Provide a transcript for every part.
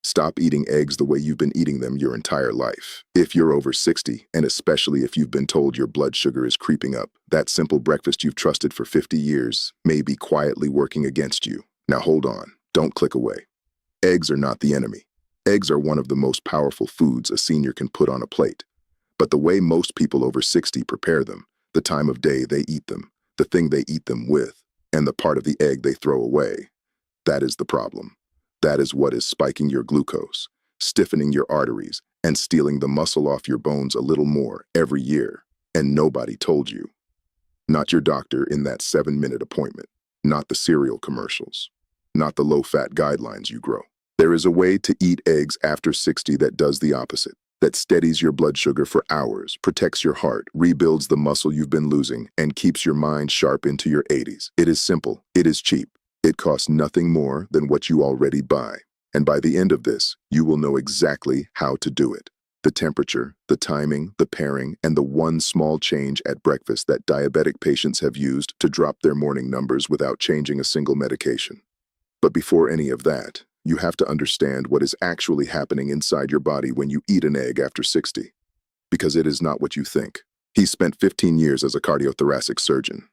Stop eating eggs the way you've been eating them your entire life. If you're over 60, and especially if you've been told your blood sugar is creeping up, that simple breakfast you've trusted for 50 years may be quietly working against you. Now hold on, don't click away. Eggs are not the enemy. Eggs are one of the most powerful foods a senior can put on a plate. But the way most people over 60 prepare them, the time of day they eat them, the thing they eat them with, and the part of the egg they throw away, that is the problem. That is what is spiking your glucose, stiffening your arteries, and stealing the muscle off your bones a little more every year. And nobody told you. Not your doctor in that 7-minute appointment, not the cereal commercials, not the low-fat guidelines you grow. There is a way to eat eggs after 60 that does the opposite, that steadies your blood sugar for hours, protects your heart, rebuilds the muscle you've been losing, and keeps your mind sharp into your 80s. It is simple. It is cheap. It costs nothing more than what you already buy. And by the end of this, you will know exactly how to do it. The temperature, the timing, the pairing, and the one small change at breakfast that diabetic patients have used to drop their morning numbers without changing a single medication. But before any of that, you have to understand what is actually happening inside your body when you eat an egg after 60. Because it is not what you think. He spent 15 years as a cardiothoracic surgeon.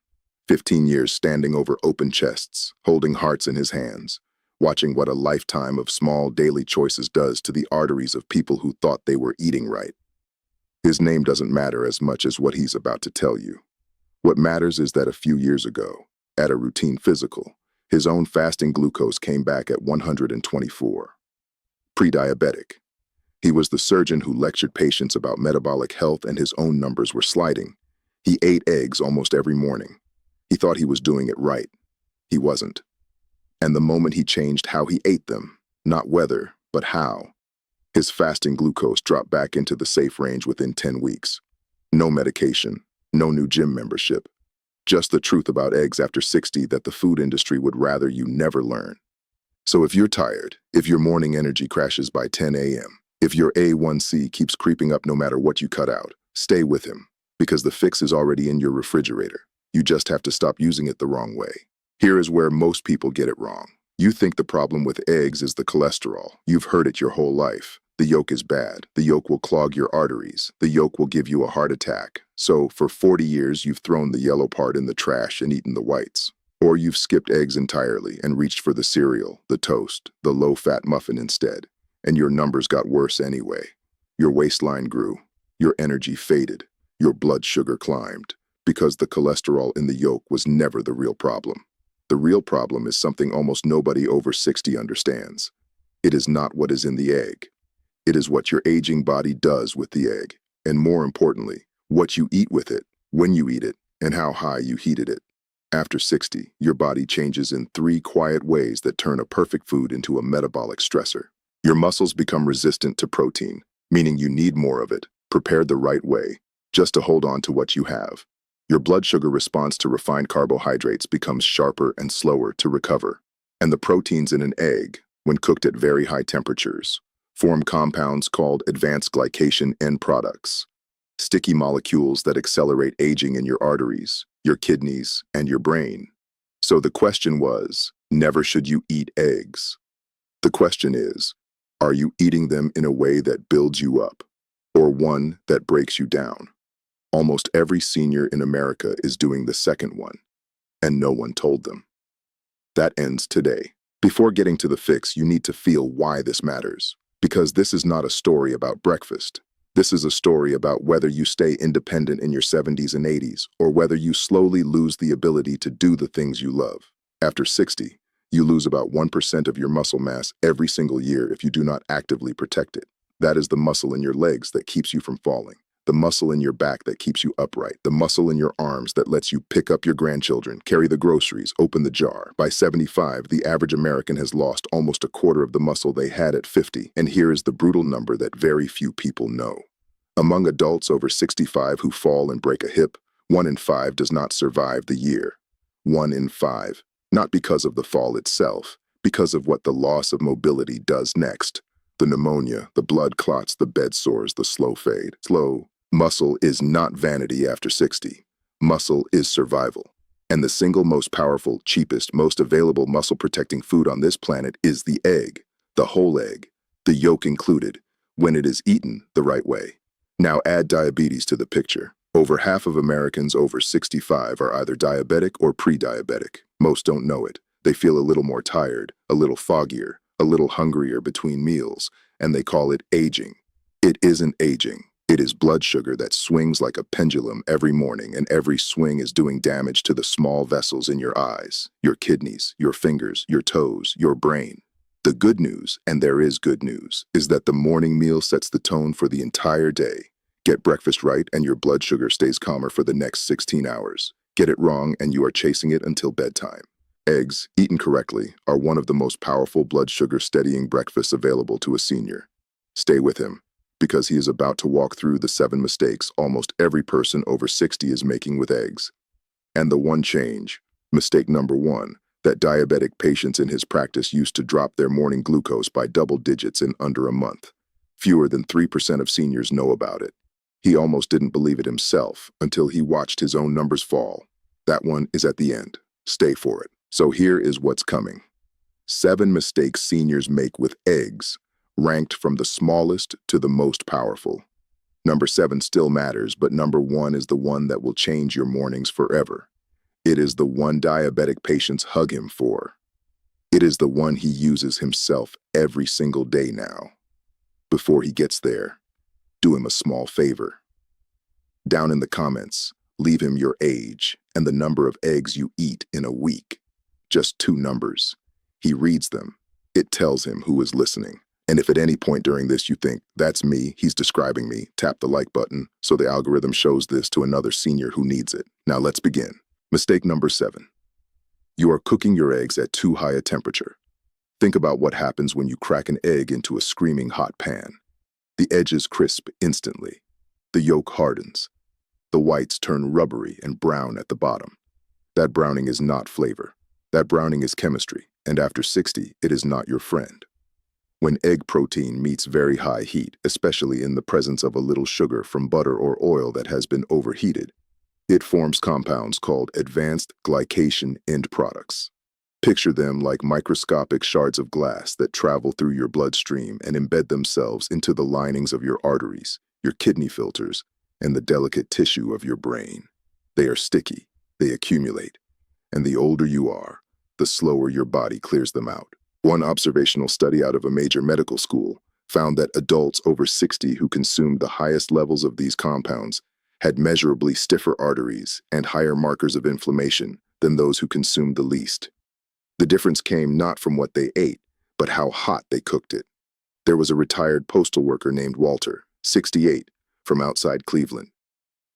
15 years standing over open chests, holding hearts in his hands, watching what a lifetime of small daily choices does to the arteries of people who thought they were eating right. His name doesn't matter as much as what he's about to tell you. What matters is that a few years ago, at a routine physical, his own fasting glucose came back at 124. Pre-diabetic. He was the surgeon who lectured patients about metabolic health and his own numbers were sliding. He ate eggs almost every morning. He thought he was doing it right. He wasn't. And the moment he changed how he ate them, not whether, but how, his fasting glucose dropped back into the safe range within 10 weeks. No medication, no new gym membership. Just the truth about eggs after 60 that the food industry would rather you never learn. So if you're tired, if your morning energy crashes by 10 a.m., if your A1C keeps creeping up no matter what you cut out, stay with him, because the fix is already in your refrigerator. You just have to stop using it the wrong way. Here is where most people get it wrong. You think the problem with eggs is the cholesterol. You've heard it your whole life. The yolk is bad. The yolk will clog your arteries. The yolk will give you a heart attack. So for 40 years, you've thrown the yellow part in the trash and eaten the whites. Or you've skipped eggs entirely and reached for the cereal, the toast, the low-fat muffin instead. And your numbers got worse anyway. Your waistline grew. Your energy faded. Your blood sugar climbed. Because the cholesterol in the yolk was never the real problem. The real problem is something almost nobody over 60 understands. It is not what is in the egg. It is what your aging body does with the egg, and more importantly, what you eat with it, when you eat it, and how high you heated it. After 60, your body changes in 3 quiet ways that turn a perfect food into a metabolic stressor. Your muscles become resistant to protein, meaning you need more of it, prepared the right way, just to hold on to what you have. Your blood sugar response to refined carbohydrates becomes sharper and slower to recover. And the proteins in an egg, when cooked at very high temperatures, form compounds called advanced glycation end products, sticky molecules that accelerate aging in your arteries, your kidneys, and your brain. So the question was, never should you eat eggs. The question is, are you eating them in a way that builds you up, or one that breaks you down? Almost every senior in America is doing the second one, and no one told them. That ends today. Before getting to the fix, you need to feel why this matters. Because this is not a story about breakfast. This is a story about whether you stay independent in your 70s and 80s, or whether you slowly lose the ability to do the things you love. After 60, you lose about 1% of your muscle mass every single year if you do not actively protect it. That is the muscle in your legs that keeps you from falling. The muscle in your back that keeps you upright, the muscle in your arms that lets you pick up your grandchildren, carry the groceries, open the jar. By 75, the average American has lost almost a quarter of the muscle they had at 50, and here is the brutal number that very few people know. Among adults over 65 who fall and break a hip, 1 in 5 does not survive the year. 1 in 5. Not because of the fall itself, because of what the loss of mobility does next. The pneumonia, the blood clots, the bed sores, the slow fade. Muscle is not vanity after 60. Muscle is survival. And the single most powerful, cheapest, most available muscle-protecting food on this planet is the egg, the whole egg. the yolk included, when it is eaten the right way. Now add diabetes to the picture. Over half of Americans over 65 are either diabetic or pre-diabetic. Most don't know it. They feel a little more tired, a little foggier, a little hungrier between meals, and they call it aging. It isn't aging. It is blood sugar that swings like a pendulum every morning, and every swing is doing damage to the small vessels in your eyes, your kidneys, your fingers, your toes, your brain. The good news, and there is good news, is that the morning meal sets the tone for the entire day. Get breakfast right and your blood sugar stays calmer for the next 16 hours. Get it wrong and you are chasing it until bedtime. Eggs, eaten correctly, are one of the most powerful blood sugar steadying breakfasts available to a senior. Stay with him, because he is about to walk through the 7 mistakes almost every person over 60 is making with eggs. And the one change, mistake number 1, that diabetic patients in his practice used to drop their morning glucose by double digits in under a month. Fewer than 3% of seniors know about it. He almost didn't believe it himself until he watched his own numbers fall. That one is at the end. Stay for it. So here is what's coming. 7 mistakes seniors make with eggs, ranked from the smallest to the most powerful. Number 7 still matters, but number 1 is the one that will change your mornings forever. It is the one diabetic patients hug him for. It is the one he uses himself every single day now. Before he gets there, do him a small favor. Down in the comments, leave him your age and the number of eggs you eat in a week. Just 2 numbers. He reads them. It tells him who is listening. And if at any point during this you think, that's me, he's describing me, tap the like button so the algorithm shows this to another senior who needs it. Now let's begin. Mistake number 7. You are cooking your eggs at too high a temperature. Think about what happens when you crack an egg into a screaming hot pan. The edges crisp instantly. The yolk hardens. The whites turn rubbery and brown at the bottom. That browning is not flavor. That browning is chemistry, and after 60, it is not your friend. When egg protein meets very high heat, especially in the presence of a little sugar from butter or oil that has been overheated, it forms compounds called advanced glycation end products. Picture them like microscopic shards of glass that travel through your bloodstream and embed themselves into the linings of your arteries, your kidney filters, and the delicate tissue of your brain. They are sticky, they accumulate, and the older you are, the slower your body clears them out. One observational study out of a major medical school found that adults over 60 who consumed the highest levels of these compounds had measurably stiffer arteries and higher markers of inflammation than those who consumed the least. The difference came not from what they ate, but how hot they cooked it. There was a retired postal worker named Walter, 68, from outside Cleveland.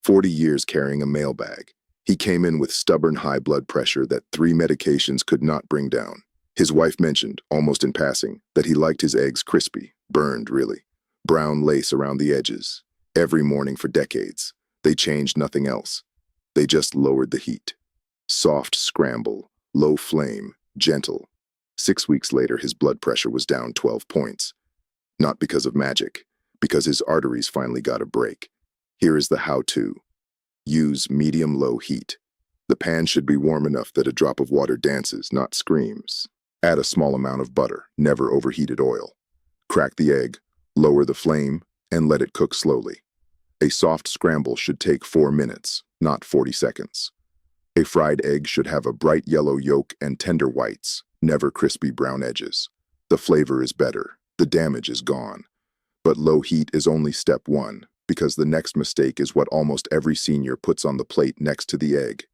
40 years carrying a mail bag. He came in with stubborn high blood pressure that 3 medications could not bring down. His wife mentioned, almost in passing, that he liked his eggs crispy, burned really, brown lace around the edges. Every morning for decades, they changed nothing else. They just lowered the heat. Soft scramble, low flame, gentle. 6 weeks later, his blood pressure was down 12 points. Not because of magic, because his arteries finally got a break. Here is the how-to. Use medium-low heat. The pan should be warm enough that a drop of water dances, not screams. Add a small amount of butter, never overheated oil. Crack the egg, lower the flame, and let it cook slowly. A soft scramble should take 4 minutes, not 40 seconds. A fried egg should have a bright yellow yolk and tender whites, never crispy brown edges. The flavor is better, the damage is gone. But low heat is only step 1, because the next mistake is what almost every senior puts on the plate next to the egg.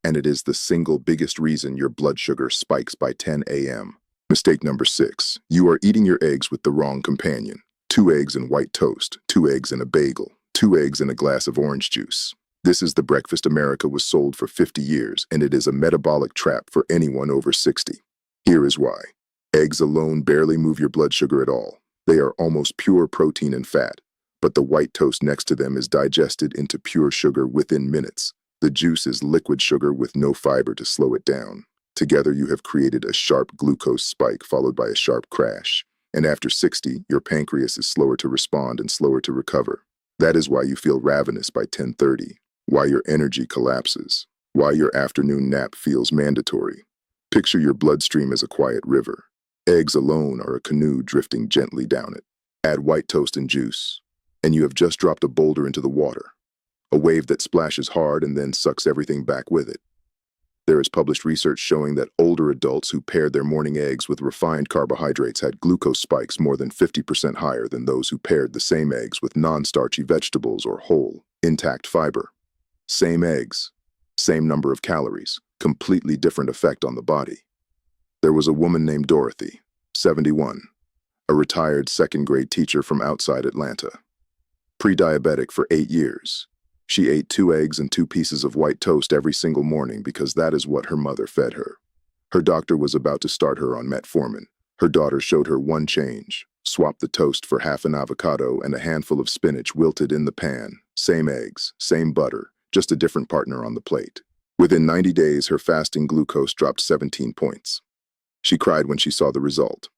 And it is the single biggest reason your blood sugar spikes by 10 a.m. Mistake number 6. You are eating your eggs with the wrong companion. 2 eggs and white toast, 2 eggs and a bagel, 2 eggs and a glass of orange juice. This is the breakfast America was sold for 50 years, and it is a metabolic trap for anyone over 60. Here is why. Eggs alone barely move your blood sugar at all. They are almost pure protein and fat, but the white toast next to them is digested into pure sugar within minutes. The juice is liquid sugar with no fiber to slow it down. Together you have created a sharp glucose spike followed by a sharp crash. And after 60, your pancreas is slower to respond and slower to recover. That is why you feel ravenous by 10:30, why your energy collapses, why your afternoon nap feels mandatory. Picture your bloodstream as a quiet river. Eggs alone are a canoe drifting gently down it. Add white toast and juice, and you have just dropped a boulder into the water, a wave that splashes hard and then sucks everything back with it. There is published research showing that older adults who paired their morning eggs with refined carbohydrates had glucose spikes more than 50% higher than those who paired the same eggs with non-starchy vegetables or whole, intact fiber. Same eggs, same number of calories, completely different effect on the body. There was a woman named Dorothy, 71, a retired second-grade teacher from outside Atlanta. Pre-diabetic for 8 years. She ate 2 eggs and 2 pieces of white toast every single morning because that is what her mother fed her. Her doctor was about to start her on metformin. Her daughter showed her one change. Swap the toast for half an avocado and a handful of spinach wilted in the pan. Same eggs, same butter, just a different partner on the plate. Within 90 days, her fasting glucose dropped 17 points. She cried when she saw the result.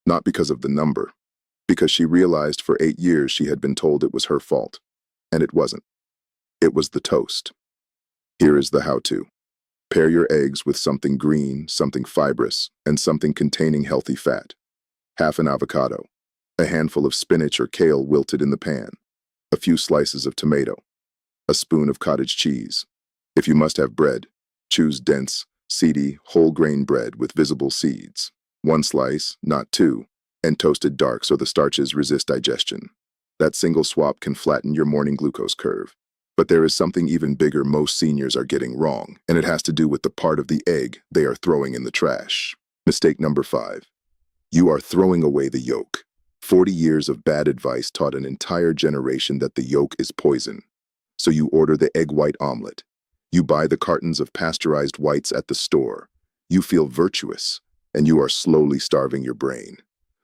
Not because of the number, because she realized for 8 years she had been told it was her fault. And it wasn't. It was the toast. Here is the how-to. Pair your eggs with something green, something fibrous, and something containing healthy fat. Half an avocado, a handful of spinach or kale wilted in the pan, a few slices of tomato, a spoon of cottage cheese. If you must have bread, choose dense, seedy, whole grain bread with visible seeds. 1 slice, not 2, and toasted dark so the starches resist digestion. That single swap can flatten your morning glucose curve. But there is something even bigger most seniors are getting wrong, and it has to do with the part of the egg they are throwing in the trash. Mistake number 5. You are throwing away the yolk. 40 years of bad advice taught an entire generation that the yolk is poison. So you order the egg white omelet. You buy the cartons of pasteurized whites at the store. You feel virtuous, and you are slowly starving your brain.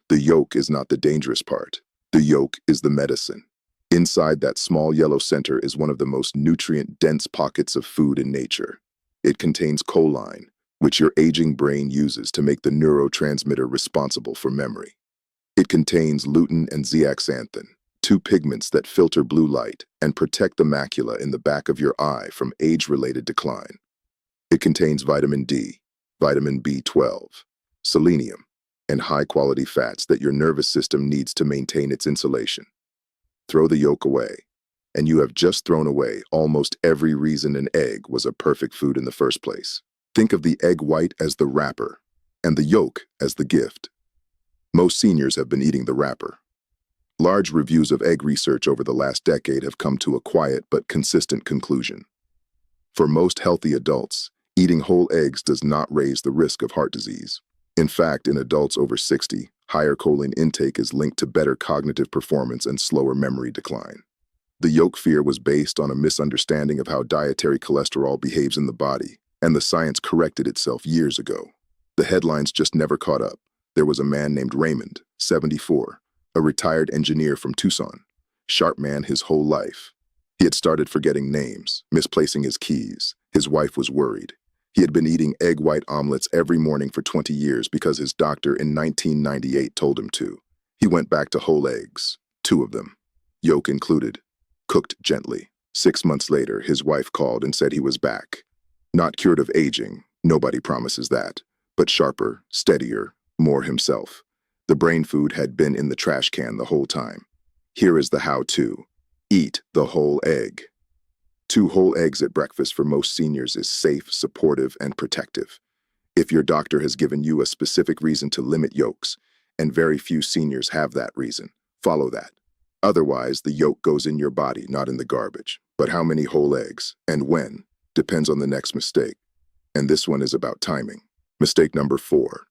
The yolk is not the dangerous part. The yolk is the medicine. Inside that small yellow center is one of the most nutrient-dense pockets of food in nature. It contains choline, which your aging brain uses to make the neurotransmitter responsible for memory. It contains lutein and zeaxanthin, 2 pigments that filter blue light and protect the macula in the back of your eye from age-related decline. It contains vitamin D, vitamin B12, selenium, and high-quality fats that your nervous system needs to maintain its insulation. Throw the yolk away, and you have just thrown away almost every reason an egg was a perfect food in the first place. Think of the egg white as the wrapper, and the yolk as the gift. Most seniors have been eating the wrapper. Large reviews of egg research over the last decade have come to a quiet but consistent conclusion. For most healthy adults, eating whole eggs does not raise the risk of heart disease. In fact, in adults over 60, higher choline intake is linked to better cognitive performance and slower memory decline. The yolk fear was based on a misunderstanding of how dietary cholesterol behaves in the body, and the science corrected itself years ago. The headlines just never caught up. There was a man named Raymond, 74, a retired engineer from Tucson, sharp man his whole life. He had started forgetting names, misplacing his keys. His wife was worried. He had been eating egg white omelets every morning for 20 years because his doctor in 1998 told him to. He went back to whole eggs, 2 of them, yolk included, cooked gently. 6 months later, his wife called and said he was back. Not cured of aging, nobody promises that, but sharper, steadier, more himself. The brain food had been in the trash can the whole time. Here is the how-to. Eat the whole egg. 2 whole eggs at breakfast for most seniors is safe, supportive, and protective. If your doctor has given you a specific reason to limit yolks, and very few seniors have that reason, follow that. Otherwise, the yolk goes in your body, not in the garbage. But how many whole eggs, and when, depends on the next mistake. And this one is about timing. Mistake number 4.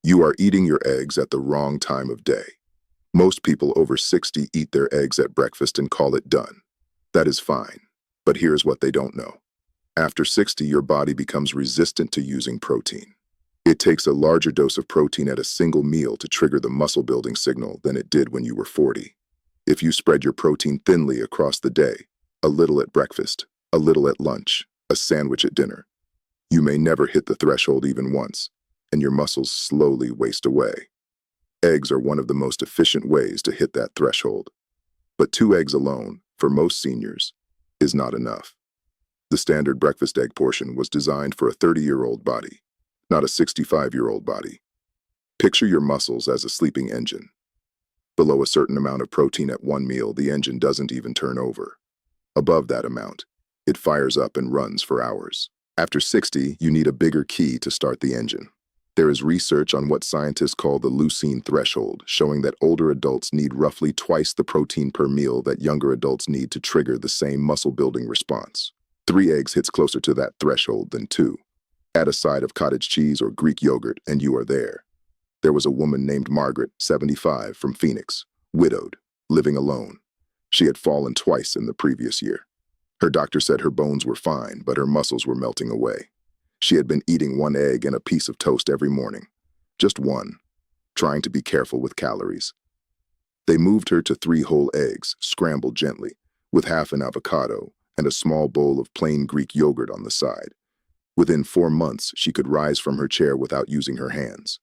You are eating your eggs at the wrong time of day. Most people over 60 eat their eggs at breakfast and call it done. That is fine. But here's what they don't know. After 60, your body becomes resistant to using protein. It takes a larger dose of protein at a single meal to trigger the muscle-building signal than it did when you were 40. If you spread your protein thinly across the day, a little at breakfast, a little at lunch, a sandwich at dinner, you may never hit the threshold even once, and your muscles slowly waste away. Eggs are one of the most efficient ways to hit that threshold. But 2 eggs alone, for most seniors, is not enough. The standard breakfast egg portion was designed for a 30-year-old body, not a 65-year-old body. Picture your muscles as a sleeping engine. Below a certain amount of protein at one meal, the engine doesn't even turn over. Above that amount, it fires up and runs for hours. After 60, you need a bigger key to start the engine. There is research on what scientists call the leucine threshold, showing that older adults need roughly twice the protein per meal that younger adults need to trigger the same muscle-building response. 3 eggs hits closer to that threshold than 2. Add a side of cottage cheese or Greek yogurt, and you are there. There was a woman named Margaret, 75, from Phoenix, widowed, living alone. She had fallen twice in the previous year. Her doctor said her bones were fine, but her muscles were melting away. She had been eating 1 egg and a piece of toast every morning. Just one, trying to be careful with calories. They moved her to 3 whole eggs, scrambled gently, with half an avocado and a small bowl of plain Greek yogurt on the side. Within 4 months, she could rise from her chair without using her hands.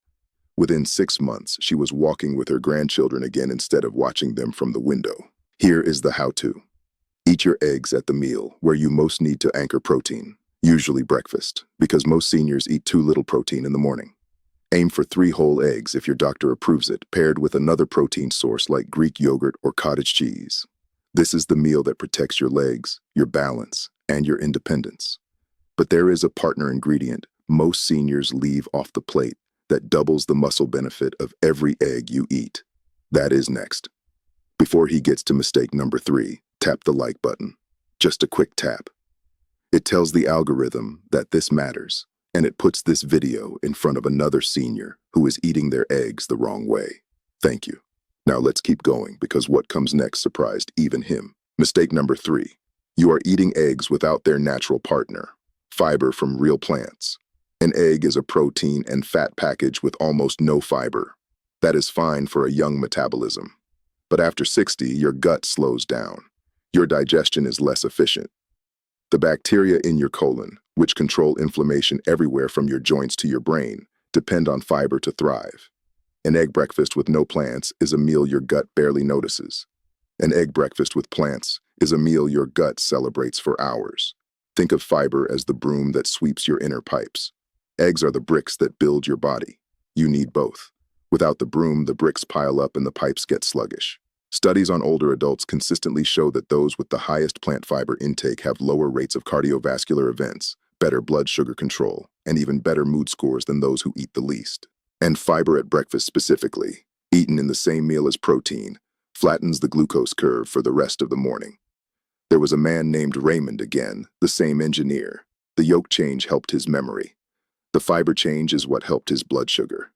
Within 6 months, she was walking with her grandchildren again instead of watching them from the window. Here is the how-to. Eat your eggs at the meal where you most need to anchor protein, usually breakfast, because most seniors eat too little protein in the morning. Aim for 3 whole eggs if your doctor approves it, paired with another protein source like Greek yogurt or cottage cheese. This is the meal that protects your legs, your balance, and your independence. But there is a partner ingredient most seniors leave off the plate that doubles the muscle benefit of every egg you eat. That is next. Before he gets to mistake number 3, tap the like button. Just a quick tap. It tells the algorithm that this matters, and it puts this video in front of another senior who is eating their eggs the wrong way. Thank you. Now let's keep going because what comes next surprised even him. Mistake number 3. You are eating eggs without their natural partner, fiber from real plants. An egg is a protein and fat package with almost no fiber. That is fine for a young metabolism. But after 60, your gut slows down. Your digestion is less efficient. The bacteria in your colon, which control inflammation everywhere from your joints to your brain, depend on fiber to thrive. An egg breakfast with no plants is a meal your gut barely notices. An egg breakfast with plants is a meal your gut celebrates for hours. Think of fiber as the broom that sweeps your inner pipes. Eggs are the bricks that build your body. You need both. Without the broom, the bricks pile up and the pipes get sluggish. Studies on older adults consistently show that those with the highest plant fiber intake have lower rates of cardiovascular events, better blood sugar control, and even better mood scores than those who eat the least. And fiber at breakfast specifically, eaten in the same meal as protein, flattens the glucose curve for the rest of the morning. There was a man named Raymond again, the same engineer. The yolk change helped his memory. The fiber change is what helped his blood sugar.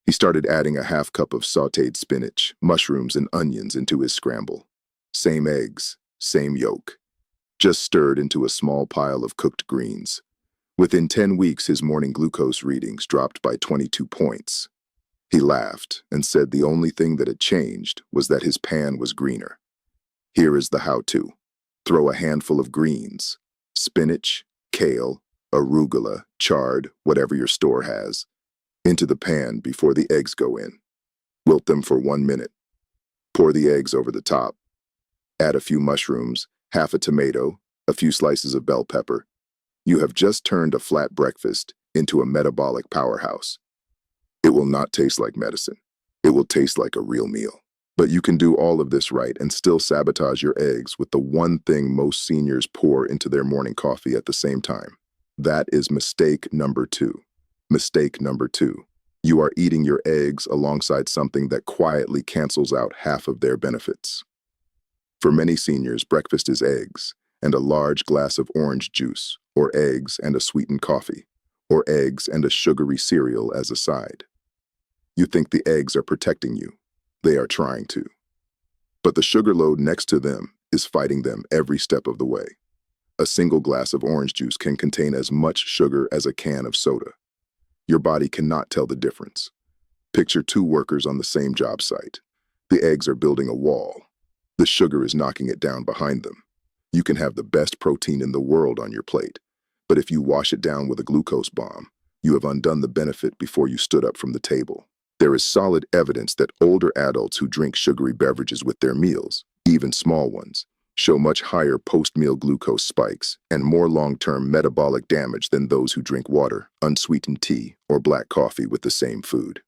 He started adding a half cup of sautéed spinach, mushrooms, and onions into his scramble. Same eggs, same yolk. Just stirred into a small pile of cooked greens. Within 10 weeks, his morning glucose readings dropped by 22 points. He laughed and said the only thing that had changed was that his pan was greener. Here is the how-to. Throw a handful of greens, spinach, kale, arugula, chard, whatever your store has, into the pan before the eggs go in. Wilt them for 1 minute. Pour the eggs over the top. Add a few mushrooms, half a tomato, a few slices of bell pepper. You have just turned a flat breakfast into a metabolic powerhouse. It will not taste like medicine. It will taste like a real meal. But you can do all of this right and still sabotage your eggs with the one thing most seniors pour into their morning coffee at the same time. That is mistake number 2. Mistake number 2. You are eating your eggs alongside something that quietly cancels out half of their benefits. For many seniors, breakfast is eggs and a large glass of orange juice, or eggs and a sweetened coffee, or eggs and a sugary cereal as a side. You think the eggs are protecting you. They are trying to. But the sugar load next to them is fighting them every step of the way. A single glass of orange juice can contain as much sugar as a can of soda. Your body cannot tell the difference. Picture 2 workers on the same job site. The eggs are building a wall. The sugar is knocking it down behind them. You can have the best protein in the world on your plate, but if you wash it down with a glucose bomb, you have undone the benefit before you stood up from the table. There is solid evidence that older adults who drink sugary beverages with their meals, even small ones, show much higher post-meal glucose spikes and more long-term metabolic damage than those who drink water, unsweetened tea, or black coffee with the same food.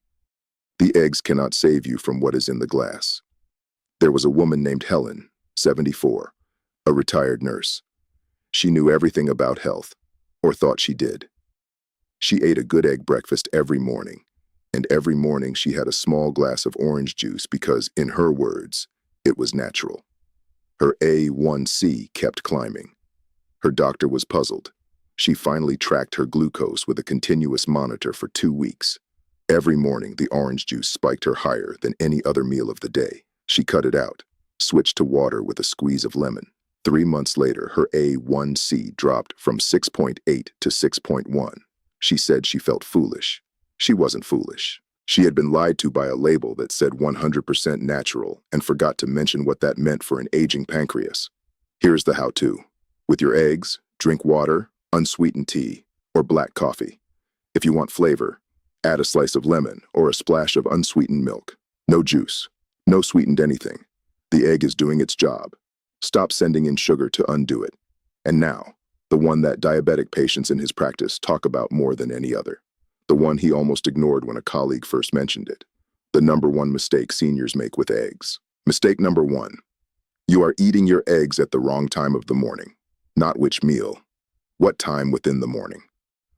The eggs cannot save you from what is in the glass. There was a woman named Helen, 74, a retired nurse. She knew everything about health, or thought she did. She ate a good egg breakfast every morning, and every morning she had a small glass of orange juice because, in her words, it was natural. Her A1C kept climbing. Her doctor was puzzled. She finally tracked her glucose with a continuous monitor for 2 weeks. Every morning, the orange juice spiked her higher than any other meal of the day. She cut it out, switched to water with a squeeze of lemon. 3 months later, her A1C dropped from 6.8 to 6.1. She said she felt foolish. She wasn't foolish. She had been lied to by a label that said 100% natural and forgot to mention what that meant for an aging pancreas. Here's the how-to. With your eggs, drink water, unsweetened tea, or black coffee. If you want flavor, add a slice of lemon or a splash of unsweetened milk. No juice. No sweetened anything. The egg is doing its job. Stop sending in sugar to undo it. And now, the one that diabetic patients in his practice talk about more than any other. The one he almost ignored when a colleague first mentioned it. The #1 mistake seniors make with eggs. Mistake number 1. You are eating your eggs at the wrong time of the morning. Not which meal. What time within the morning?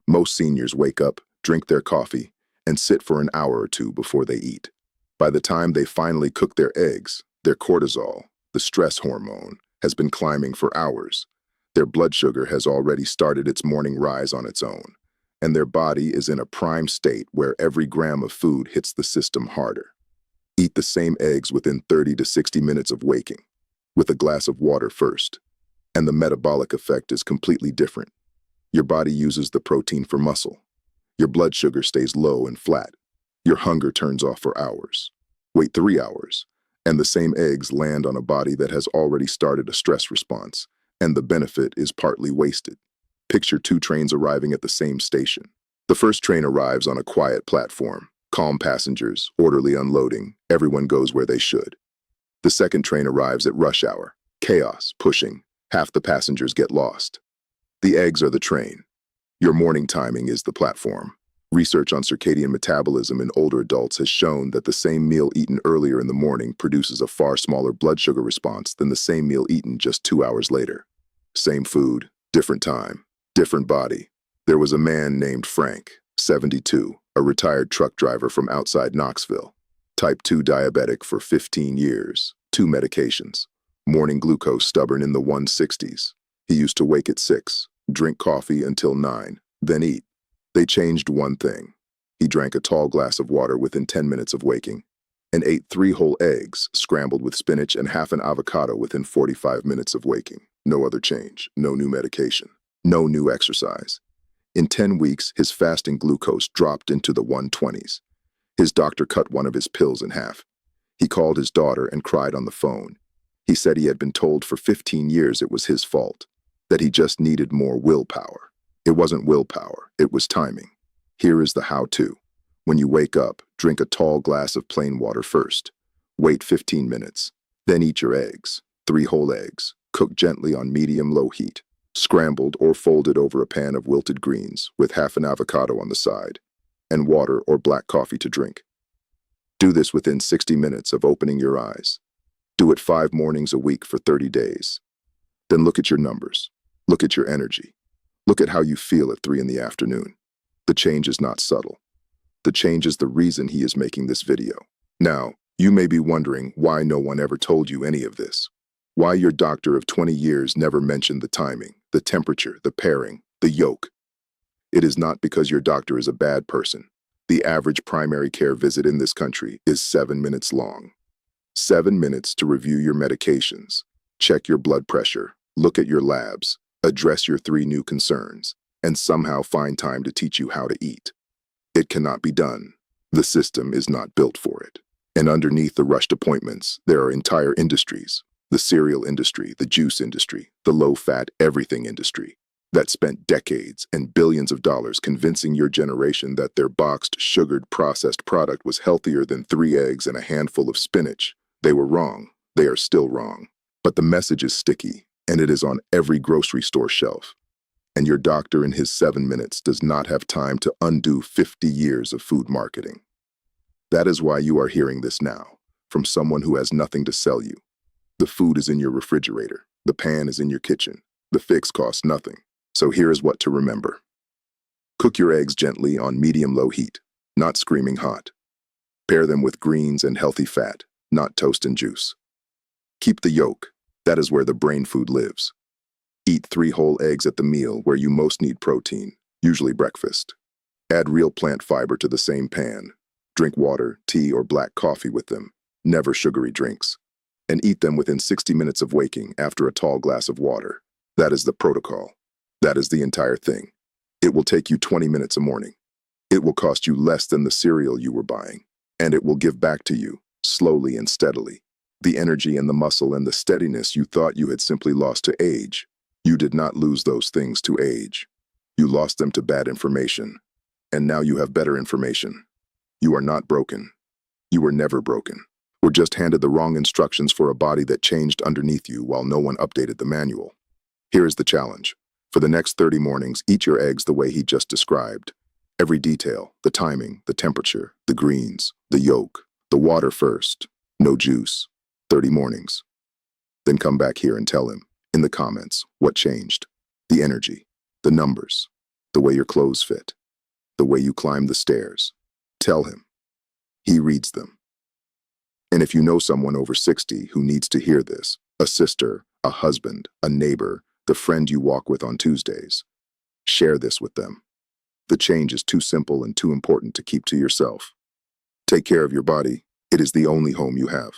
Most seniors wake up, drink their coffee, and sit for an hour or two before they eat. By the time they finally cook their eggs, their cortisol, the stress hormone, has been climbing for hours. Their blood sugar has already started its morning rise on its own, and their body is in a prime state where every gram of food hits the system harder. Eat the same eggs within 30 to 60 minutes of waking, with a glass of water first, and the metabolic effect is completely different. Your body uses the protein for muscle. Your blood sugar stays low and flat. Your hunger turns off for hours. Wait 3 hours, and the same eggs land on a body that has already started a stress response, and the benefit is partly wasted. Picture 2 trains arriving at the same station. The first train arrives on a quiet platform, calm passengers, orderly unloading, everyone goes where they should. The second train arrives at rush hour, chaos, pushing, half the passengers get lost. The eggs are the train. Your morning timing is the platform. Research on circadian metabolism in older adults has shown that the same meal eaten earlier in the morning produces a far smaller blood sugar response than the same meal eaten just 2 hours later. Same food, different time, different body. There was a man named Frank, 72, a retired truck driver from outside Knoxville. Type 2 diabetic for 15 years, 2 medications. Morning glucose stubborn in the 160s. He used to wake at 6, drink coffee until 9, then eat. They changed one thing. He drank a tall glass of water within 10 minutes of waking and ate 3 whole eggs scrambled with spinach and half an avocado within 45 minutes of waking. No other change, no new medication, no new exercise. In 10 weeks, his fasting glucose dropped into the 120s. His doctor cut one of his pills in half. He called his daughter and cried on the phone. He said he had been told for 15 years it was his fault, that he just needed more willpower. It wasn't willpower, it was timing. Here is the how-to. When you wake up, drink a tall glass of plain water first. Wait 15 minutes. Then eat your eggs, 3 whole eggs, cooked gently on medium-low heat, scrambled or folded over a pan of wilted greens with half an avocado on the side, and water or black coffee to drink. Do this within 60 minutes of opening your eyes. Do it 5 mornings a week for 30 days. Then look at your numbers. Look at your energy. Look at how you feel at 3 in the afternoon. The change is not subtle. The change is the reason he is making this video. Now, you may be wondering why no one ever told you any of this. Why your doctor of 20 years never mentioned the timing, the temperature, the pairing, the yolk. It is not because your doctor is a bad person. The average primary care visit in this country is 7 minutes long. 7 minutes to review your medications, check your blood pressure, look at your labs, address your 3 new concerns, and somehow find time to teach you how to eat. It cannot be done. The system is not built for it. And underneath the rushed appointments, there are entire industries. The cereal industry, the juice industry, the low-fat everything industry, that spent decades and billions of dollars convincing your generation that their boxed, sugared, processed product was healthier than 3 eggs and a handful of spinach. They were wrong. They are still wrong. But the message is sticky, and it is on every grocery store shelf. And your doctor in his 7 minutes does not have time to undo 50 years of food marketing. That is why you are hearing this now, from someone who has nothing to sell you. The food is in your refrigerator. The pan is in your kitchen. The fix costs nothing. So here is what to remember. Cook your eggs gently on medium-low heat, not screaming hot. Pair them with greens and healthy fat, not toast and juice. Keep the yolk. That is where the brain food lives. Eat 3 whole eggs at the meal where you most need protein, usually breakfast. Add real plant fiber to the same pan. Drink water, tea, or black coffee with them, never sugary drinks. And eat them within 60 minutes of waking after a tall glass of water. That is the protocol. That is the entire thing. It will take you 20 minutes a morning. It will cost you less than the cereal you were buying. And it will give back to you, slowly and steadily. The energy and the muscle and the steadiness you thought you had simply lost to age. You did not lose those things to age. You lost them to bad information. And now you have better information. You are not broken. You were never broken. Were just handed the wrong instructions for a body that changed underneath you while no one updated the manual. Here is the challenge. For the next 30 mornings, eat your eggs the way he just described. Every detail, the timing, the temperature, the greens, the yolk, the water first, no juice. 30 mornings. Then come back here and tell him, in the comments, what changed. The energy, the numbers, the way your clothes fit, the way you climb the stairs. Tell him. He reads them. And if you know someone over 60 who needs to hear this, a sister, a husband, a neighbor, the friend you walk with on Tuesdays, share this with them. The change is too simple and too important to keep to yourself. Take care of your body. It is the only home you have.